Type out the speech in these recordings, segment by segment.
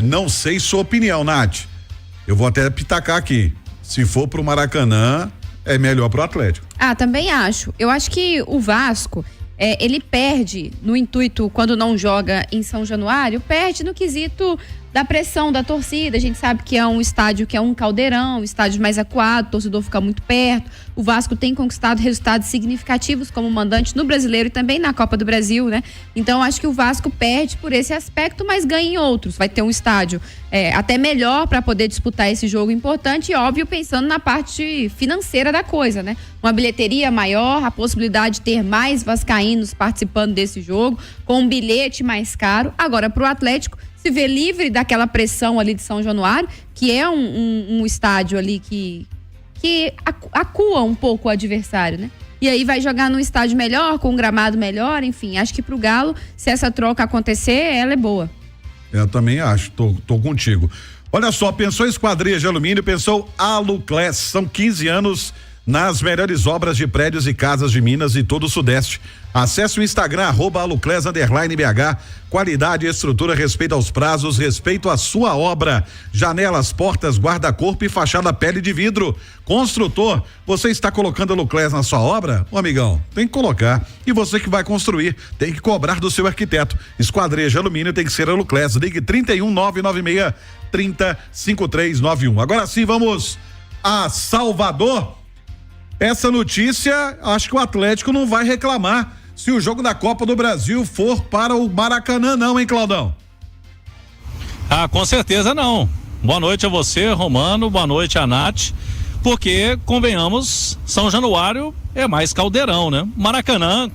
Não sei sua opinião, Nath. Eu vou até pitacar aqui. Se for pro Maracanã, é melhor pro Atlético. Também acho. Eu acho que o Vasco, ele perde no intuito, quando não joga em São Januário, perde no quesito da pressão da torcida. A gente sabe que é um estádio que é um caldeirão, um estádio mais acuado, o torcedor fica muito perto. O Vasco tem conquistado resultados significativos como mandante no Brasileiro e também na Copa do Brasil, né? Então acho que o Vasco perde por esse aspecto, mas ganha em outros. Vai ter um estádio até melhor para poder disputar esse jogo importante e, óbvio, pensando na parte financeira da coisa, né? Uma bilheteria maior, a possibilidade de ter mais vascaínos participando desse jogo, com um bilhete mais caro. Agora, para o Atlético se vê livre daquela pressão ali de São Januário, que é um estádio ali que acua um pouco o adversário, né? E aí vai jogar num estádio melhor, com um gramado melhor, enfim, acho que pro Galo, se essa troca acontecer, ela é boa. Eu também acho, tô contigo. Olha só, pensou esquadrias de alumínio, pensou Aluclés, são 15 anos nas melhores obras de prédios e casas de Minas e todo o Sudeste. Acesse o Instagram, @aluclés_BH. Qualidade, estrutura, respeito aos prazos, respeito à sua obra. Janelas, portas, guarda-corpo e fachada pele de vidro. Construtor, você está colocando Aluclés na sua obra? Ô amigão, tem que colocar. E você que vai construir, tem que cobrar do seu arquiteto. Esquadria de alumínio tem que ser Aluclés. Ligue 31.996 305391. Agora sim, vamos a Salvador. Essa notícia, acho que o Atlético não vai reclamar se o jogo da Copa do Brasil for para o Maracanã, não, hein, Claudão? Com certeza não. Boa noite a você, Romano, boa noite a Nath, porque, convenhamos, São Januário é mais caldeirão, né? Maracanã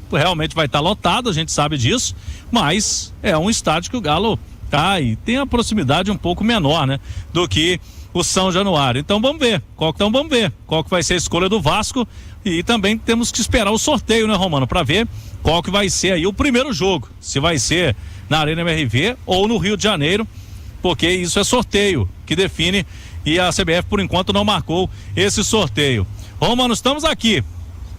realmente vai estar lotado, a gente sabe disso, mas é um estádio que o Galo tá e tem a proximidade um pouco menor, né? Do que o São Januário. Então vamos ver qual que vai ser a escolha do Vasco, e também temos que esperar o sorteio, né, Romano, para ver qual que vai ser aí o primeiro jogo, se vai ser na Arena MRV ou no Rio de Janeiro, porque isso é sorteio que define, e a CBF por enquanto não marcou esse sorteio. Romano, estamos aqui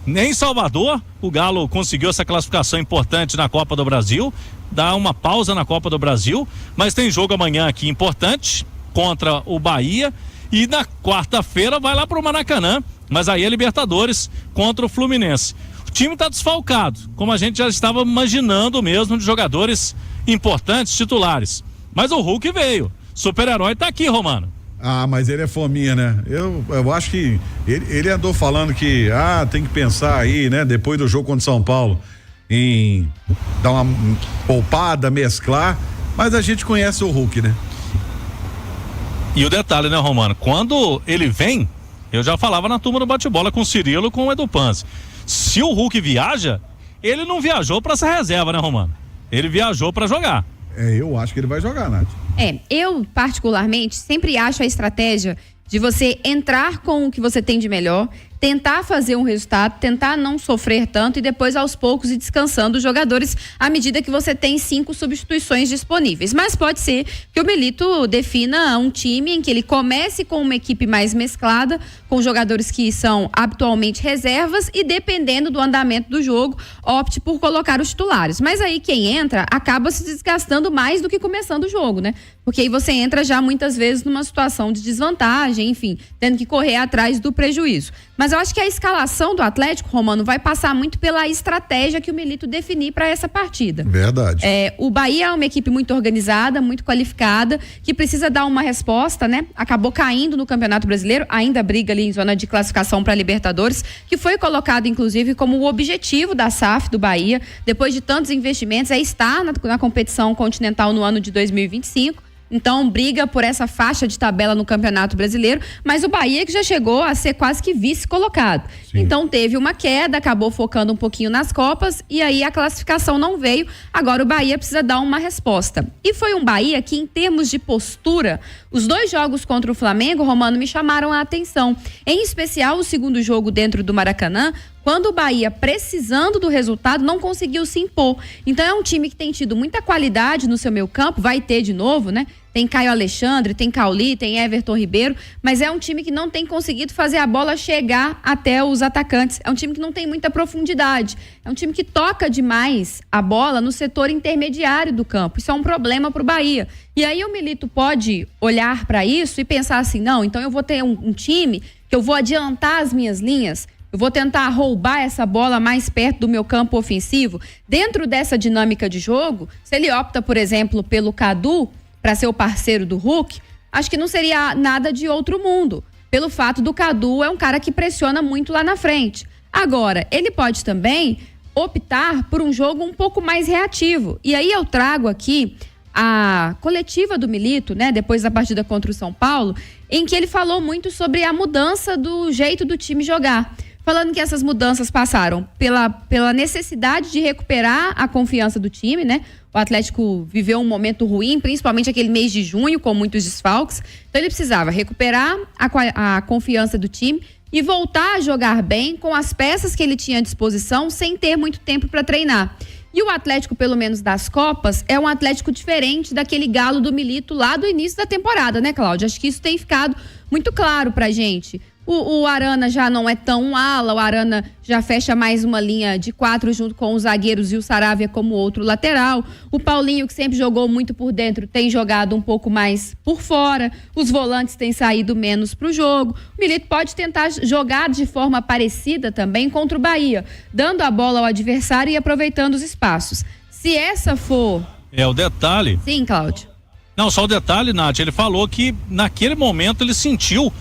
em Salvador, o Galo conseguiu essa classificação importante na Copa do Brasil, dá uma pausa na Copa do Brasil, mas tem jogo amanhã aqui importante contra o Bahia, e na quarta-feira vai lá pro Maracanã, mas aí é Libertadores contra o Fluminense. O time está desfalcado, como a gente já estava imaginando mesmo, de jogadores importantes, titulares, mas o Hulk veio, super-herói tá aqui, Romano. Mas ele é fominha, né? Eu acho que ele andou falando que tem que pensar aí, né, depois do jogo contra São Paulo, em dar uma poupada, mesclar, mas a gente conhece o Hulk, né? E o detalhe, né, Romano? Quando ele vem, eu já falava na turma do bate-bola com o Cirilo, com o Edu Panzi. Se o Hulk viaja, ele não viajou para essa reserva, né, Romano? Ele viajou para jogar. Eu acho que ele vai jogar, Nath. Eu particularmente sempre acho a estratégia de você entrar com o que você tem de melhor, tentar fazer um resultado, tentar não sofrer tanto e depois aos poucos ir descansando os jogadores à medida que você tem 5 substituições disponíveis. Mas pode ser que o Milito defina um time em que ele comece com uma equipe mais mesclada, com jogadores que são habitualmente reservas e, dependendo do andamento do jogo, opte por colocar os titulares. Mas aí quem entra acaba se desgastando mais do que começando o jogo, né? Porque aí você entra já muitas vezes numa situação de desvantagem, enfim, tendo que correr atrás do prejuízo. Mas eu acho que a escalação do Atlético, Romano, vai passar muito pela estratégia que o Milito definir para essa partida. Verdade. O Bahia é uma equipe muito organizada, muito qualificada, que precisa dar uma resposta, né? Acabou caindo no Campeonato Brasileiro, ainda briga ali em zona de classificação para Libertadores, que foi colocado, inclusive, como o objetivo da SAF do Bahia, depois de tantos investimentos, é estar na competição continental no ano de 2025. Então briga por essa faixa de tabela no Campeonato Brasileiro, mas o Bahia que já chegou a ser quase que vice-colocado. Sim. Então teve uma queda, acabou focando um pouquinho nas Copas e aí a classificação não veio. Agora o Bahia precisa dar uma resposta. E foi um Bahia que, em termos de postura, os 2 jogos contra o Flamengo, Romano, me chamaram a atenção. Em especial o segundo jogo dentro do Maracanã, quando o Bahia, precisando do resultado, não conseguiu se impor. Então é um time que tem tido muita qualidade no seu meio campo, vai ter de novo, né? Tem Caio Alexandre, tem Cauli, tem Everton Ribeiro, mas é um time que não tem conseguido fazer a bola chegar até os atacantes. É um time que não tem muita profundidade. É um time que toca demais a bola no setor intermediário do campo. Isso é um problema para o Bahia. E aí o Milito pode olhar para isso e pensar assim, não, então eu vou ter um time que eu vou adiantar as minhas linhas, eu vou tentar roubar essa bola mais perto do meu campo ofensivo. Dentro dessa dinâmica de jogo, se ele opta, por exemplo, pelo Cadu para ser o parceiro do Hulk, acho que não seria nada de outro mundo, pelo fato do Cadu é um cara que pressiona muito lá na frente. Agora, ele pode também optar por um jogo um pouco mais reativo. E aí eu trago aqui a coletiva do Milito, né, depois da partida contra o São Paulo, em que ele falou muito sobre a mudança do jeito do time jogar. Falando que essas mudanças passaram pela necessidade de recuperar a confiança do time, né? O Atlético viveu um momento ruim, principalmente aquele mês de junho, com muitos desfalques. Então ele precisava recuperar a confiança do time e voltar a jogar bem com as peças que ele tinha à disposição, sem ter muito tempo para treinar. E o Atlético, pelo menos das Copas, é um Atlético diferente daquele Galo do Milito lá do início da temporada, né, Cláudia? Acho que isso tem ficado muito claro pra gente. O Arana já não é tão um ala, o Arana já fecha mais uma linha de 4 junto com os zagueiros e o Saravia como outro lateral. O Paulinho, que sempre jogou muito por dentro, tem jogado um pouco mais por fora. Os volantes têm saído menos pro jogo. O Milito pode tentar jogar de forma parecida também contra o Bahia, dando a bola ao adversário e aproveitando os espaços. Se essa for... É o detalhe. Sim, Cláudio. Não, só o detalhe, Nath, ele falou que naquele momento ele sentiu,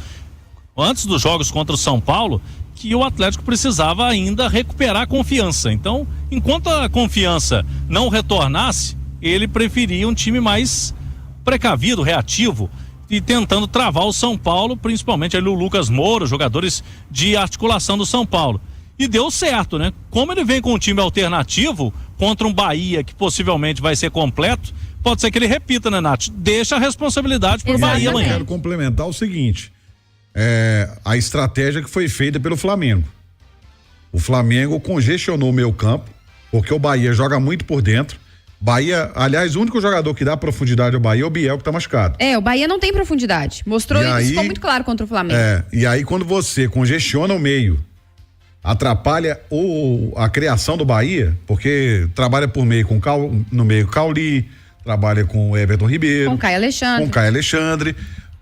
antes dos jogos contra o São Paulo, que o Atlético precisava ainda recuperar a confiança. Então, enquanto a confiança não retornasse, ele preferia um time mais precavido, reativo, e tentando travar o São Paulo, principalmente ali o Lucas Moura, jogadores de articulação do São Paulo. E deu certo, né? Como ele vem com um time alternativo contra um Bahia que possivelmente vai ser completo, pode ser que ele repita, né, Nath? Deixa a responsabilidade pro Bahia amanhã. Eu quero complementar o seguinte: a estratégia que foi feita pelo Flamengo. O Flamengo congestionou o meio campo, porque o Bahia joga muito por dentro. Bahia, aliás, o único jogador que dá profundidade ao Bahia é o Biel, que tá machucado. O Bahia não tem profundidade. Mostrou isso, ficou muito claro contra o Flamengo. E aí quando você congestiona o meio, atrapalha a criação do Bahia, porque trabalha por meio no meio Cauli, trabalha com o Everton Ribeiro, com Caio Alexandre,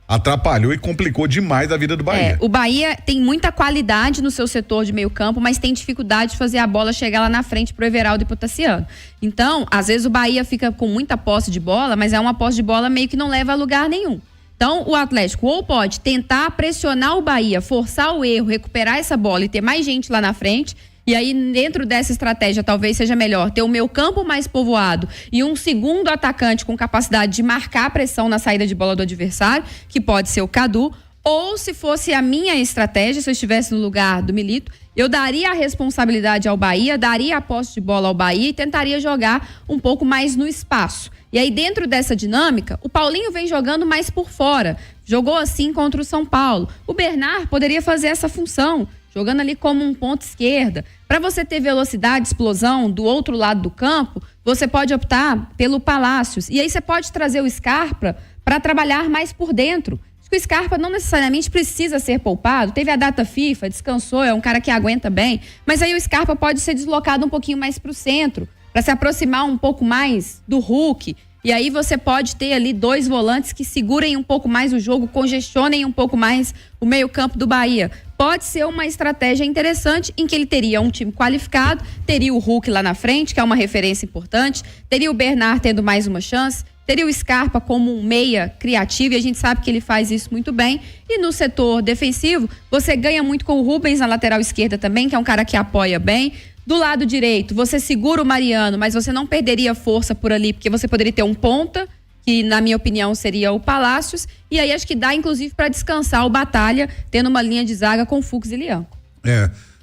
atrapalhou e complicou demais a vida do Bahia. O Bahia tem muita qualidade no seu setor de meio campo, mas tem dificuldade de fazer a bola chegar lá na frente pro Everaldo e pro Tassiano. Então, às vezes o Bahia fica com muita posse de bola, mas é uma posse de bola meio que não leva a lugar nenhum. Então, o Atlético ou pode tentar pressionar o Bahia, forçar o erro, recuperar essa bola e ter mais gente lá na frente. E aí, dentro dessa estratégia, talvez seja melhor ter o meio campo mais povoado e um segundo atacante com capacidade de marcar a pressão na saída de bola do adversário, que pode ser o Cadu. Ou, se fosse a minha estratégia, se eu estivesse no lugar do Milito, eu daria a responsabilidade ao Bahia, daria a posse de bola ao Bahia e tentaria jogar um pouco mais no espaço. E aí, dentro dessa dinâmica, o Paulinho vem jogando mais por fora. Jogou assim contra o São Paulo. O Bernard poderia fazer essa função, jogando ali como um ponta esquerda. Para você ter velocidade, explosão do outro lado do campo, você pode optar pelo Palácios. E aí você pode trazer o Scarpa para trabalhar mais por dentro. Acho que o Scarpa não necessariamente precisa ser poupado. Teve a data FIFA, descansou, é um cara que aguenta bem. Mas aí o Scarpa pode ser deslocado um pouquinho mais para o centro, para se aproximar um pouco mais do Hulk. E aí você pode ter ali 2 volantes que segurem um pouco mais o jogo, congestionem um pouco mais o meio-campo do Bahia. Pode ser uma estratégia interessante em que ele teria um time qualificado, teria o Hulk lá na frente, que é uma referência importante, teria o Bernard tendo mais uma chance, teria o Scarpa como um meia criativo, e a gente sabe que ele faz isso muito bem. E no setor defensivo, você ganha muito com o Rubens na lateral esquerda também, que é um cara que apoia bem. Do lado direito, você segura o Mariano, mas você não perderia força por ali, porque você poderia ter um ponta, que na minha opinião seria o Palácios, e aí acho que dá inclusive para descansar o Batalha, tendo uma linha de zaga com Fux e Lianco.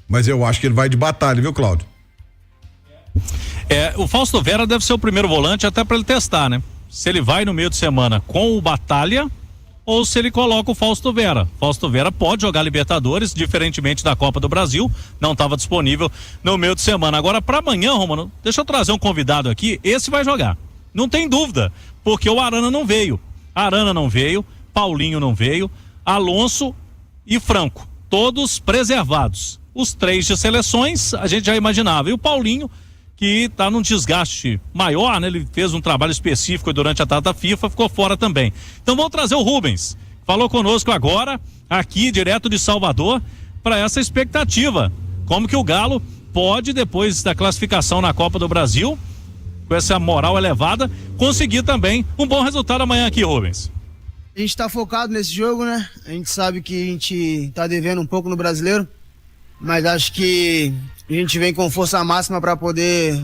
Mas eu acho que ele vai de Batalha, viu, Cláudio? O Fausto Vera deve ser o primeiro volante até para ele testar, né? Se ele vai no meio de semana com o Batalha ou se ele coloca o Fausto Vera. Fausto Vera pode jogar Libertadores, diferentemente da Copa do Brasil, não estava disponível no meio de semana. Agora, para amanhã, Romano, deixa eu trazer um convidado aqui, esse vai jogar. Não tem dúvida, porque o Arana não veio. Arana não veio, Paulinho não veio, Alonso e Franco, todos preservados. Os 3 de seleções, a gente já imaginava. E o Paulinho, que está num desgaste maior, né? Ele fez um trabalho específico durante a data FIFA, ficou fora também. Então vamos trazer o Rubens. Falou conosco agora, aqui direto de Salvador, para essa expectativa. Como que o Galo pode, depois da classificação na Copa do Brasil, com essa moral elevada, conseguir também um bom resultado amanhã aqui, Rubens. A gente tá focado nesse jogo, né? A gente sabe que a gente tá devendo um pouco no Brasileiro, mas acho que a gente vem com força máxima para poder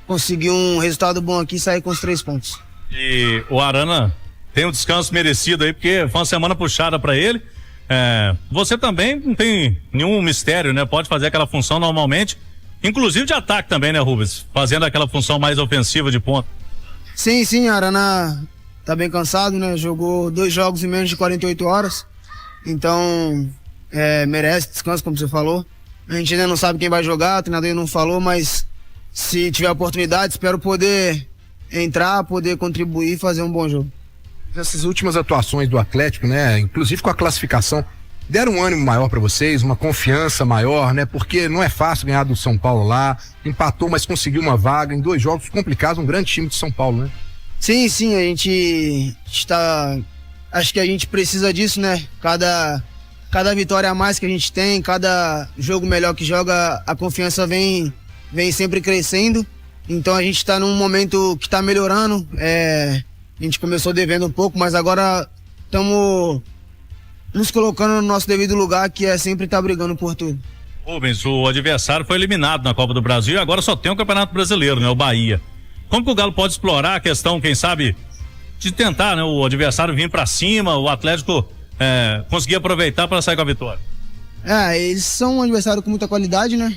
conseguir um resultado bom aqui e sair com os 3 pontos. E o Arana tem um descanso merecido aí, porque foi uma semana puxada para ele. Você também não tem nenhum mistério, né? Pode fazer aquela função normalmente, inclusive de ataque também, né, Rubens? Fazendo aquela função mais ofensiva de ponta. Sim, a Arana tá bem cansado, né? Jogou 2 jogos em menos de 48 horas, então merece descanso, como você falou. A gente ainda não sabe quem vai jogar, o treinador ainda não falou, mas se tiver oportunidade, espero poder entrar, poder contribuir e fazer um bom jogo. Essas últimas atuações do Atlético, né, inclusive com a classificação, deram um ânimo maior para vocês, uma confiança maior, né, porque não é fácil ganhar do São Paulo lá, empatou, mas conseguiu uma vaga em 2 jogos complicados, um grande time de São Paulo, né? Sim, a gente está, acho que a gente precisa disso, né, cada vitória a mais que a gente tem, cada jogo melhor que joga, a confiança vem sempre crescendo. Então a gente está num momento que está melhorando. A gente começou devendo um pouco, mas agora estamos nos colocando no nosso devido lugar, que é sempre estar brigando por tudo. Rubens, o adversário foi eliminado na Copa do Brasil e agora só tem o Campeonato Brasileiro, né? O Bahia. Como que o Galo pode explorar a questão, quem sabe, de tentar, né? O adversário vir para cima, o Atlético conseguir aproveitar para sair com a vitória? Eles são um adversário com muita qualidade, né?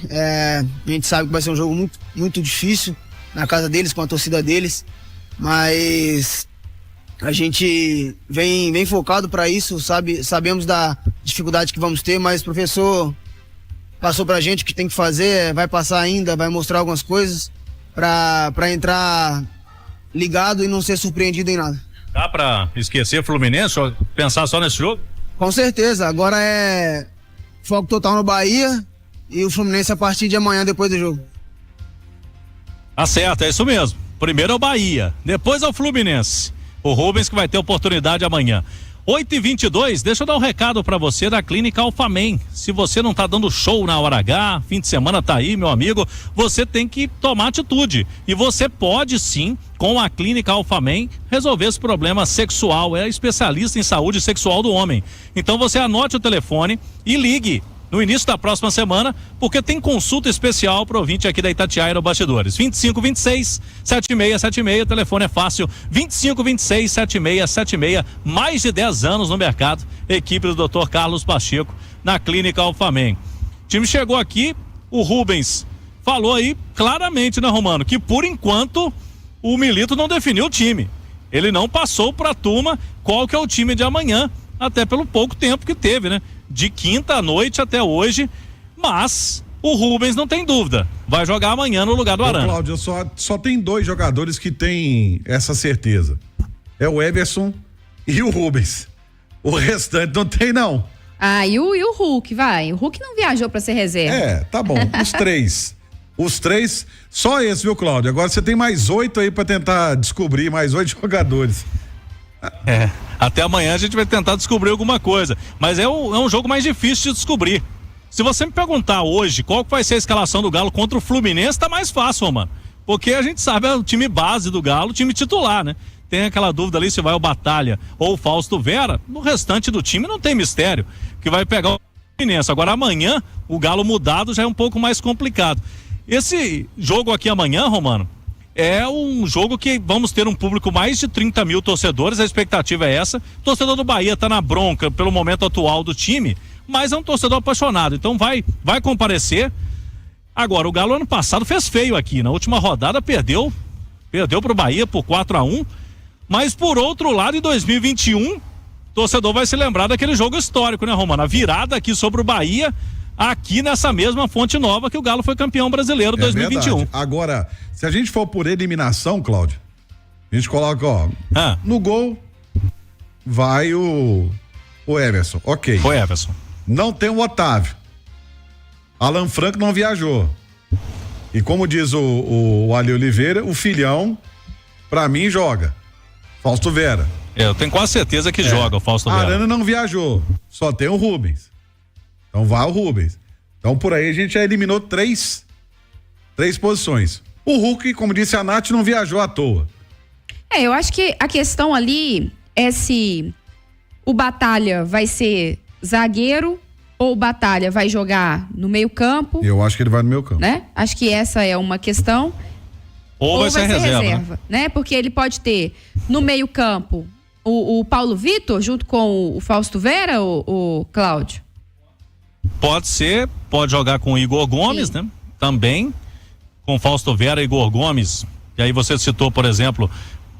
A gente sabe que vai ser um jogo muito, muito difícil na casa deles, com a torcida deles, mas a gente vem focado para isso, sabemos da dificuldade que vamos ter, mas o professor passou pra gente o que tem que fazer, vai passar ainda, vai mostrar algumas coisas para entrar ligado e não ser surpreendido em nada. Dá pra esquecer Fluminense, pensar só nesse jogo? Com certeza, agora é foco total no Bahia e o Fluminense a partir de amanhã, depois do jogo. Acerta, é isso mesmo. Primeiro é o Bahia, depois é o Fluminense. O Rubens que vai ter oportunidade amanhã. 8h22, deixa eu dar um recado pra você da Clínica Alphamen. Se você não tá dando show na hora H, fim de semana tá aí, meu amigo, você tem que tomar atitude. E você pode sim, com a Clínica Alphamen, resolver esse problema sexual. É especialista em saúde sexual do homem. Então você anote o telefone e ligue no início da próxima semana, porque tem consulta especial pro ouvinte aqui da Itatiaia no Bastidores. 2526-7676, o telefone é fácil, 2526-7676, mais de 10 anos no mercado, equipe do Dr. Carlos Pacheco, na Clínica Alphamen. O time chegou aqui, o Rubens falou aí claramente, né, Romano, que por enquanto o Milito não definiu o time. Ele não passou pra turma qual que é o time de amanhã, até pelo pouco tempo que teve, né? De quinta à noite até hoje, mas o Rubens não tem dúvida, vai jogar amanhã no lugar do Arana. Cláudio, só tem 2 jogadores que têm essa certeza, é o Everson e o Rubens, o restante não tem não. E o Hulk, vai, o Hulk não viajou pra ser reserva. Tá bom, os três, só esse, viu, Cláudio? Agora você tem mais 8 aí pra tentar descobrir, mais 8 jogadores. Até amanhã a gente vai tentar descobrir alguma coisa, mas é um jogo mais difícil de descobrir. Se você me perguntar hoje qual vai ser a escalação do Galo contra o Fluminense, tá mais fácil, mano, porque a gente sabe o time base do Galo, o time titular, né? Tem aquela dúvida ali se vai o Batalha ou o Fausto Vera, no restante do time não tem mistério, que vai pegar o Fluminense. Agora amanhã, o Galo mudado já é um pouco mais complicado. Esse jogo aqui amanhã, Romano, é um jogo que vamos ter um público mais de 30 mil torcedores, a expectativa é essa. O torcedor do Bahia tá na bronca pelo momento atual do time, mas é um torcedor apaixonado, então vai comparecer. Agora, o Galo ano passado fez feio aqui, na última rodada perdeu pro Bahia por 4-1, mas por outro lado, em 2021 torcedor vai se lembrar daquele jogo histórico, né, Romano? A virada aqui sobre o Bahia, aqui nessa mesma Fonte Nova que o Galo foi campeão brasileiro 2021. Verdade. Agora, se a gente for por eliminação, Cláudio, a gente coloca, ó, no gol vai o Everson, ok. Foi Everson. Não tem o Otávio. Alan Franco não viajou. E como diz o Ali Oliveira, o filhão, pra mim, joga. Fausto Vera. Eu tenho quase certeza que joga o Fausto Vera. Arana não viajou, só tem o Rubens. Então vai o Rubens. Então por aí a gente já eliminou três posições. O Hulk, como disse a Nath, não viajou à toa. Eu acho que a questão ali é se o Batalha vai ser zagueiro ou o Batalha vai jogar no meio-campo. Eu acho que ele vai no meio campo. Né? Acho que essa é uma questão. Ou vai ser reserva, né? Porque ele pode ter no meio-campo o Paulo Vitor junto com o Fausto Vera, o Cláudio. Pode ser, pode jogar com o Igor Gomes, né? Também, com Fausto Vera e Igor Gomes. E aí você citou, por exemplo,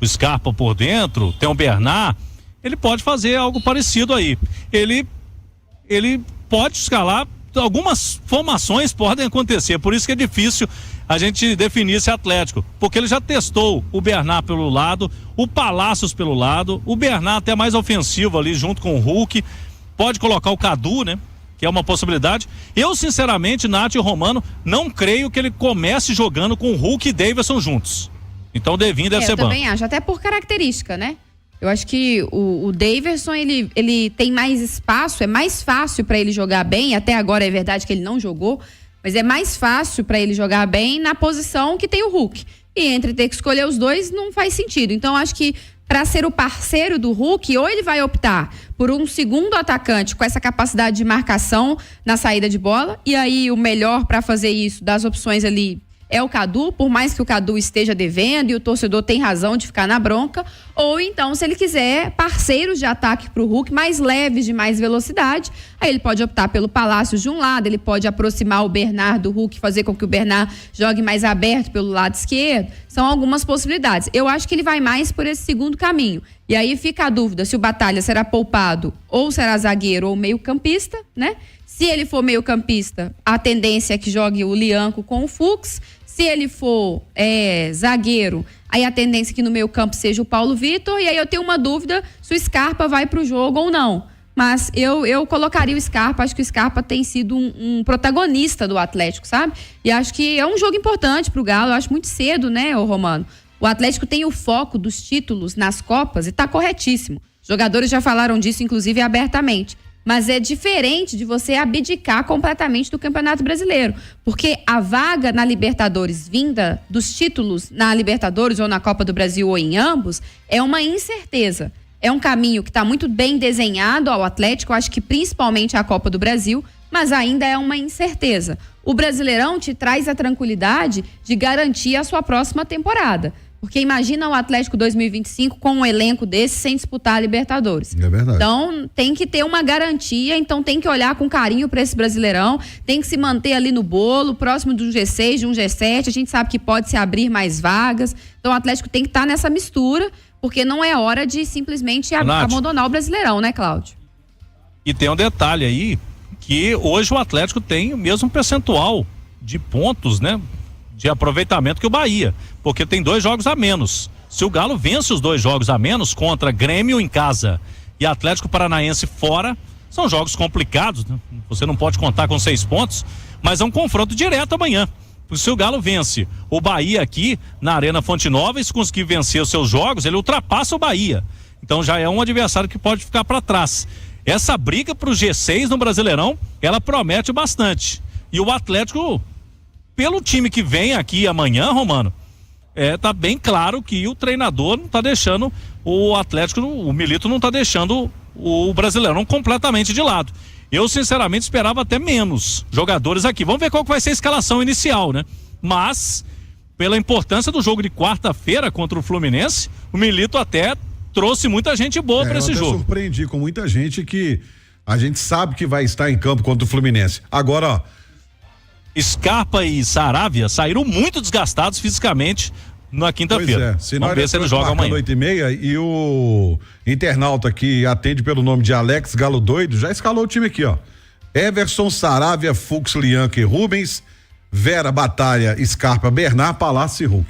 o Scarpa por dentro, tem o Bernard. Ele pode fazer algo parecido aí. Ele pode escalar, algumas formações podem acontecer, por isso que é difícil a gente definir esse Atlético, porque ele já testou o Bernard pelo lado, o Palácios pelo lado, o Bernard até mais ofensivo ali junto com o Hulk, pode colocar o Cadu, né? Que é uma possibilidade. Eu, sinceramente, Nath e Romano, não creio que ele comece jogando com o Hulk e Davidson juntos. Então o Devinho deve ser banco. Eu também acho, até por característica, né? Eu acho que o Davidson, ele tem mais espaço, é mais fácil para ele jogar bem, até agora é verdade que ele não jogou, mas é mais fácil para ele jogar bem na posição que tem o Hulk. E entre ter que escolher os dois não faz sentido. Então acho que para ser o parceiro do Hulk, ou ele vai optar por um segundo atacante com essa capacidade de marcação na saída de bola, e aí o melhor para fazer isso das opções ali é o Cadu, por mais que o Cadu esteja devendo e o torcedor tem razão de ficar na bronca, ou então, se ele quiser parceiros de ataque para o Hulk, mais leves, de mais velocidade, aí ele pode optar pelo Palácios de um lado, ele pode aproximar o Bernard do Hulk, fazer com que o Bernard jogue mais aberto pelo lado esquerdo, são algumas possibilidades. Eu acho que ele vai mais por esse segundo caminho, e aí fica a dúvida se o Batalha será poupado ou será zagueiro ou meio campista, né? Se ele for meio campista, a tendência é que jogue o Lianco com o Fux. Se ele for zagueiro, aí a tendência é que no meio campo seja o Paulo Vitor. E aí eu tenho uma dúvida se o Scarpa vai pro jogo ou não. Mas eu colocaria o Scarpa, acho que o Scarpa tem sido um protagonista do Atlético, sabe? E acho que é um jogo importante pro Galo, eu acho muito cedo, né, ô Romano? O Atlético tem o foco dos títulos nas Copas e tá corretíssimo. Os jogadores já falaram disso, inclusive, abertamente. Mas é diferente de você abdicar completamente do Campeonato Brasileiro, porque a vaga na Libertadores vinda dos títulos na Libertadores ou na Copa do Brasil ou em ambos é uma incerteza. É um caminho que está muito bem desenhado ao Atlético, acho que principalmente a Copa do Brasil, mas ainda é uma incerteza. O Brasileirão te traz a tranquilidade de garantir a sua próxima temporada. Porque imagina o Atlético 2025 com um elenco desse sem disputar a Libertadores. É verdade. Então tem que ter uma garantia, então tem que olhar com carinho para esse Brasileirão, tem que se manter ali no bolo, próximo de um G6, de um G7, a gente sabe que pode se abrir mais vagas, então o Atlético tem que estar nessa mistura, porque não é hora de simplesmente abandonar o Brasileirão, né, Cláudio? E tem um detalhe aí, que hoje o Atlético tem o mesmo percentual de pontos, né? De aproveitamento que o Bahia, porque tem 2 jogos a menos. Se o Galo vence os 2 jogos a menos contra Grêmio em casa e Atlético Paranaense fora, são jogos complicados, né? Você não pode contar com 6 pontos, mas é um confronto direto amanhã. Porque se o Galo vence o Bahia aqui na Arena Fonte Nova e se conseguir vencer os seus jogos, ele ultrapassa o Bahia. Então já é um adversário que pode ficar para trás. Essa briga para o G6 no Brasileirão, ela promete bastante. E o Atlético, pelo time que vem aqui amanhã, Romano, tá bem claro que o treinador não tá deixando o Atlético, o Milito não tá deixando o Brasileirão completamente de lado. Eu, sinceramente, esperava até menos jogadores aqui. Vamos ver qual que vai ser a escalação inicial, né? Mas, pela importância do jogo de quarta-feira contra o Fluminense, o Milito até trouxe muita gente boa para esse jogo. Eu surpreendi com muita gente que a gente sabe que vai estar em campo contra o Fluminense. Agora, ó, Scarpa e Saravia saíram muito desgastados fisicamente na quinta-feira. Pois é. Senão vamos ver se ele joga amanhã. 8h30 e o internauta que atende pelo nome de Alex Galo Doido já escalou o time aqui, ó. Everson, Saravia, Fux, Lianca e Rubens, Vera, Batalha, Scarpa, Bernard, Palácio e Hulk.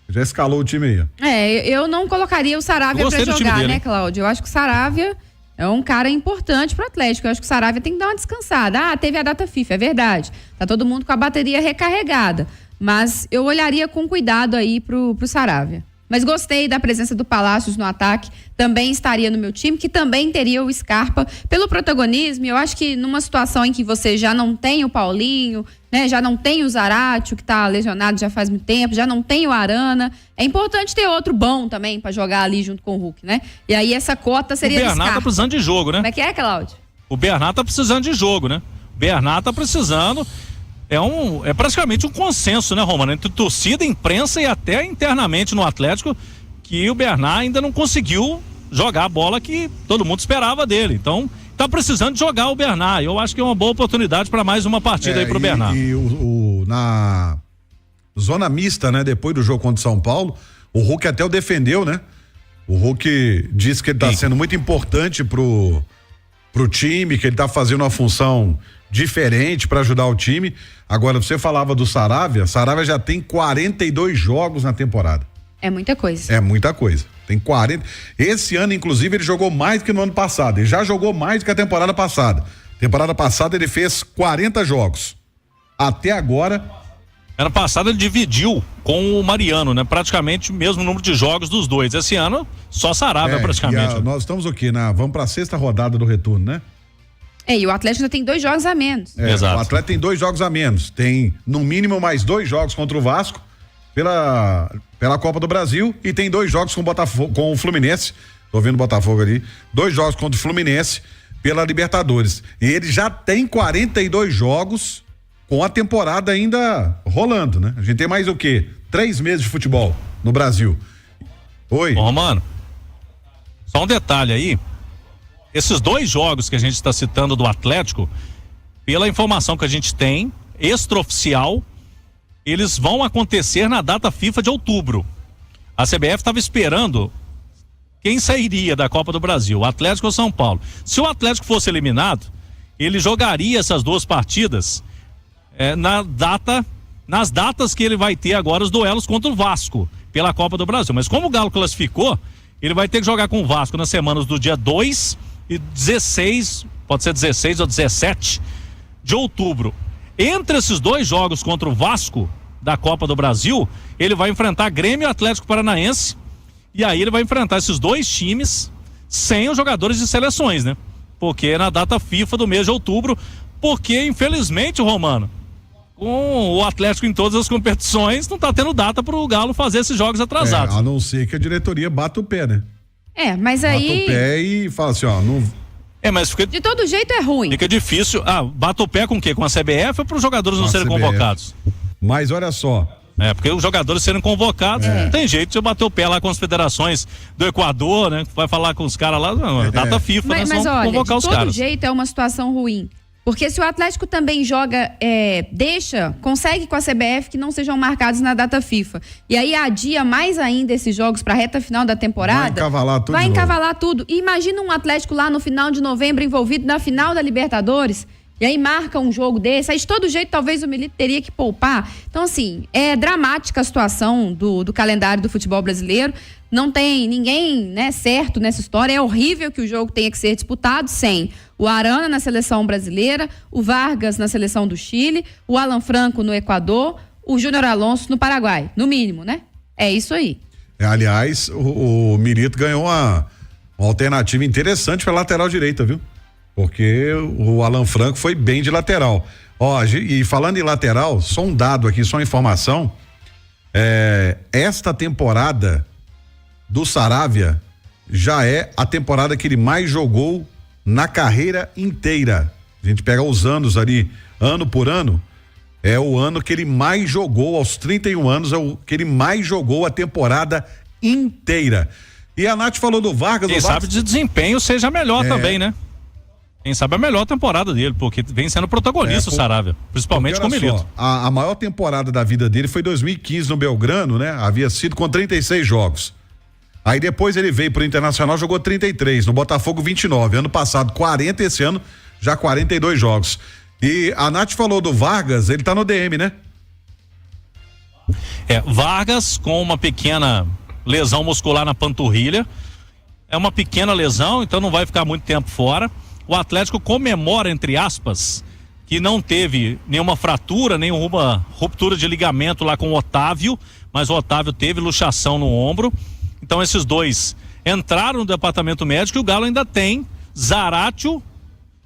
Já escalou o time aí, ó. Eu não colocaria o Saravia pra jogar, né, Cláudio? Eu acho que o Saravia é um cara importante pro Atlético. Eu acho que o Saravia tem que dar uma descansada. Teve a data FIFA, é verdade. Tá todo mundo com a bateria recarregada. Mas eu olharia com cuidado aí pro Saravia. Mas gostei da presença do Palácios no ataque. Também estaria no meu time, que também teria o Scarpa pelo protagonismo. Eu acho que numa situação em que você já não tem o Paulinho, né, já não tem o Zaratio, que tá lesionado já faz muito tempo, já não tem o Arana, é importante ter outro bom também pra jogar ali junto com o Hulk, né? E aí essa cota seria o Bernard tá precisando de jogo, né? Como é que é, Cláudio? O Bernard tá precisando de jogo, né? O Bernard tá precisando. É praticamente um consenso, né, Romano? Entre torcida, imprensa e até internamente no Atlético, que o Bernard ainda não conseguiu jogar a bola que todo mundo esperava dele. Então, tá precisando de jogar o Bernard. Eu acho que é uma boa oportunidade para mais uma partida aí pro Bernard. E na zona mista, né, depois do jogo contra o São Paulo, o Hulk até o defendeu, né? O Hulk disse que ele tá sendo muito importante pro time, que ele tá fazendo uma função diferente para ajudar o time. Agora, você falava do Saravia já tem 42 jogos na temporada. É muita coisa. É muita coisa. Tem 40. Esse ano, inclusive, ele jogou mais que no ano passado. Ele já jogou mais que a temporada passada. Temporada passada ele fez 40 jogos. Até agora. Ano passado ele dividiu com o Mariano, né? Praticamente o mesmo número de jogos dos dois. Esse ano, só Saravia praticamente. Nós estamos aqui, vamos para a 6ª rodada do retorno, né? E o Atlético ainda tem 2 jogos a menos. Exato. O Atlético tem 2 jogos a menos. Tem, no mínimo, mais 2 jogos contra o Vasco pela Copa do Brasil e tem 2 jogos com o Fluminense. Tô vendo o Botafogo ali. 2 jogos contra o Fluminense pela Libertadores. E ele já tem 42 jogos com a temporada ainda rolando, né? A gente tem mais o quê? 3 meses de futebol no Brasil. Oi. Bom, Romano, só um detalhe aí. Esses 2 jogos que a gente está citando do Atlético, pela informação que a gente tem, extraoficial, eles vão acontecer na data FIFA de outubro. A CBF estava esperando quem sairia da Copa do Brasil, o Atlético ou São Paulo. Se o Atlético fosse eliminado, ele jogaria essas 2 partidas nas datas que ele vai ter agora os duelos contra o Vasco pela Copa do Brasil. Mas como o Galo classificou, ele vai ter que jogar com o Vasco nas semanas do dia 2 e 16, pode ser 16 ou 17 de outubro. Entre esses 2 jogos contra o Vasco da Copa do Brasil, ele vai enfrentar Grêmio e Atlético Paranaense, e aí ele vai enfrentar esses 2 times sem os jogadores de seleções, né? Porque é na data FIFA do mês de outubro, porque infelizmente, Romano, com o Atlético em todas as competições, não tá tendo data pro Galo fazer esses jogos atrasados. A não ser que a diretoria bata o pé, né? Mas aí... Bata o pé e fala assim, ó, não... Mas fica... De todo jeito é ruim. Fica difícil. Bata o pé com o quê? Com a CBF ou para os jogadores não serem convocados? Mas olha só. Porque os jogadores serem convocados, não tem jeito de bater o pé lá com as federações do Equador, né? Vai falar com os caras lá, data FIFA, mas vão convocar os caras. De todo jeito é uma situação ruim. Porque se o Atlético também joga, consegue com a CBF que não sejam marcados na data FIFA. E aí adia mais ainda esses jogos para a reta final da temporada. Vai encavalar tudo. E imagina um Atlético lá no final de novembro envolvido na final da Libertadores. E aí marca um jogo desse. Aí de todo jeito talvez o Milito teria que poupar. Então assim, é dramática a situação do calendário do futebol brasileiro. Não tem ninguém, né, certo nessa história. É horrível que o jogo tenha que ser disputado sem o Arana na seleção brasileira, o Vargas na seleção do Chile, o Alan Franco no Equador, o Júnior Alonso no Paraguai, no mínimo, né? É isso aí. Aliás, o Milito ganhou uma alternativa interessante para lateral direita, viu? Porque o Alan Franco foi bem de lateral. E falando em lateral, só um dado aqui, só uma informação. Esta temporada do Saravia já é a temporada que ele mais jogou na carreira inteira. A gente pega os anos ali, ano por ano, é o ano que ele mais jogou, aos 31 anos, é o que ele mais jogou a temporada inteira. E a Nath falou do Vargas. Quem sabe de desempenho seja melhor também, né? quem sabe a melhor temporada dele, porque vem sendo protagonista o Saravia, principalmente com o Milito. A maior temporada da vida dele foi 2015 no Belgrano, né? Havia sido com 36 jogos. Aí depois ele veio pro Internacional, jogou 33, no Botafogo 29, ano passado 40, esse ano já 42 jogos. E a Nath falou do Vargas, ele tá no DM, né? Vargas com uma pequena lesão muscular na panturrilha, é uma pequena lesão, então não vai ficar muito tempo fora. O Atlético comemora, entre aspas, que não teve nenhuma fratura, nenhuma ruptura de ligamento lá com o Otávio, mas o Otávio teve luxação no ombro. Então esses dois entraram no departamento médico e o Galo ainda tem Zaratio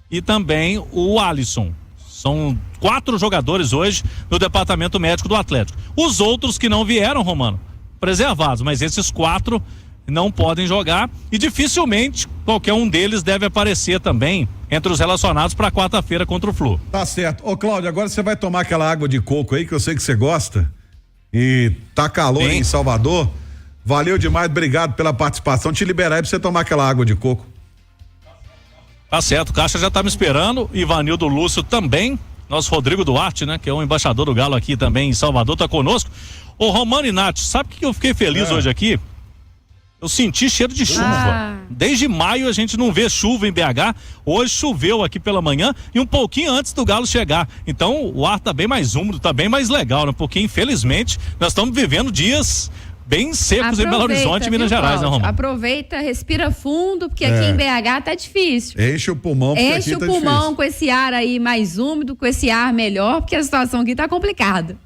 e também o Alisson. São 4 jogadores hoje no departamento médico do Atlético. Os outros que não vieram, Romano, preservados, mas esses 4 não podem jogar e dificilmente qualquer um deles deve aparecer também entre os relacionados para quarta-feira contra o Flu. Tá certo. Ô, Cláudio, agora você vai tomar aquela água de coco aí que eu sei que você gosta e tá calor em Salvador. Valeu demais, obrigado pela participação. Te liberar aí pra você tomar aquela água de coco. Tá certo, o Caixa já tá me esperando, Ivanildo Lúcio também, nosso Rodrigo Duarte, né, que é o embaixador do Galo aqui também em Salvador, tá conosco. Ô, Romano e Nath, sabe o que eu fiquei feliz hoje aqui? Eu senti cheiro de chuva. Desde maio a gente não vê chuva em BH. Hoje choveu aqui pela manhã e um pouquinho antes do Galo chegar. Então o ar tá bem mais úmido, tá bem mais legal, né? Porque infelizmente nós estamos vivendo dias bem secos em Belo Horizonte e Minas Gerais, né, Romano? Aproveita, respira fundo, porque aqui em BH tá difícil. Enche o pulmão, porque Enche aqui o tá pulmão difícil. com esse ar aí mais úmido, com esse ar melhor, porque a situação aqui tá complicada.